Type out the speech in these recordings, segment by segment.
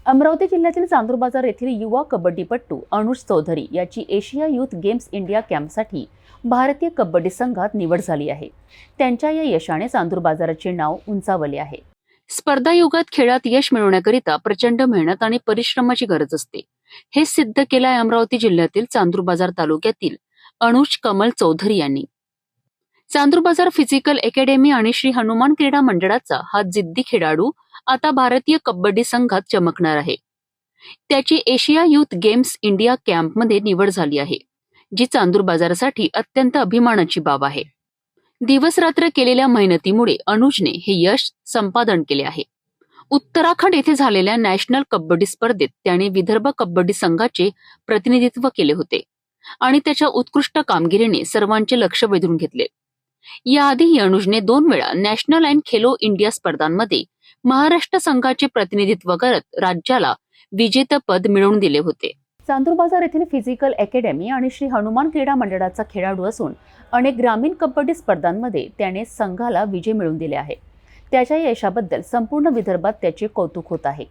अमरावती जिल्ह्यातील चांदूर बाजार येथील युवा कबड्डीपटू अनुज चौधरी याची एशिया यूथ गेम्स इंडिया कॅम्पसाठी भारतीय कबड्डी संघात निवड झाली आहे। त्यांच्या या यशाने चांदूर बाजाराचे नाव उंचावले आहे। स्पर्धा युगात खेळात यश मिळवण्याकरिता प्रचंड मेहनत आणि परिश्रमाची गरज असते। हे सिद्ध केले आहे अमरावती जिल्ह्यातील चांदूर बाजार तालुक्यातील अनुज कमल चौधरी यांनी। चांदूर बाजार फिजिकल अकॅडमी आणि श्री हनुमान क्रीडा मंडळाचा हा जिद्दी खेळाडू आता भारतीय कबड्डी संघात चमकणार आहे। त्याची एशिया यूथ गेम्स इंडिया कॅम्पमध्ये निवड झाली आहे, जी चांदूर बाजारासाठी अत्यंत अभिमानाची बाब आहे। दिवस रात्र केलेल्या मेहनतीमुळे अनुजने हे यश संपादन केले आहे। उत्तराखंड येथे झालेल्या नॅशनल कबड्डी स्पर्धेत त्याने विदर्भ कबड्डी संघाचे प्रतिनिधित्व केले होते आणि त्याच्या उत्कृष्ट कामगिरीने सर्वांचे लक्ष वेधून घेतले। याआधीही अनुजने 2 वेळा नॅशनल अँड खेलो इंडिया स्पर्धांमध्ये महाराष्ट्र संघाचे प्रतिनिधित्व करत राज्याला विजेतेपद मिळवून दिले होते। चांदूर बाजार येथील फिजिकल अकॅडमी आणि श्री हनुमान क्रीडा मंडळाचा खेळाडू असून अनेक ग्रामीण कबड्डी स्पर्धांमध्ये त्याने संघाला विजय मिळवून दिले आहे। त्याच्या यशाबद्दल संपूर्ण विदर्भात त्याचे कौतुक होत आहे।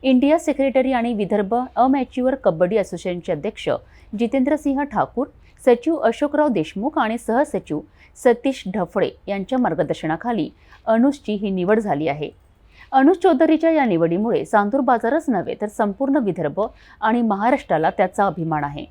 इंडिया सेक्रेटरी आणि विदर्भ अमॅच्युअर कबड्डी असोसिएशनचे अध्यक्ष जितेंद्र सिंह ठाकूर, सचिव अशोकराव देशमुख आणि सहसचिव सतीश ढफळे यांच्या मार्गदर्शनाखाली अनुजची ही निवड झाली आहे। अनुज चौधरीच्या या निवडीमुळे चांदूर बाजारच नव्हे तर संपूर्ण विदर्भ आणि महाराष्ट्राला त्याचा अभिमान आहे।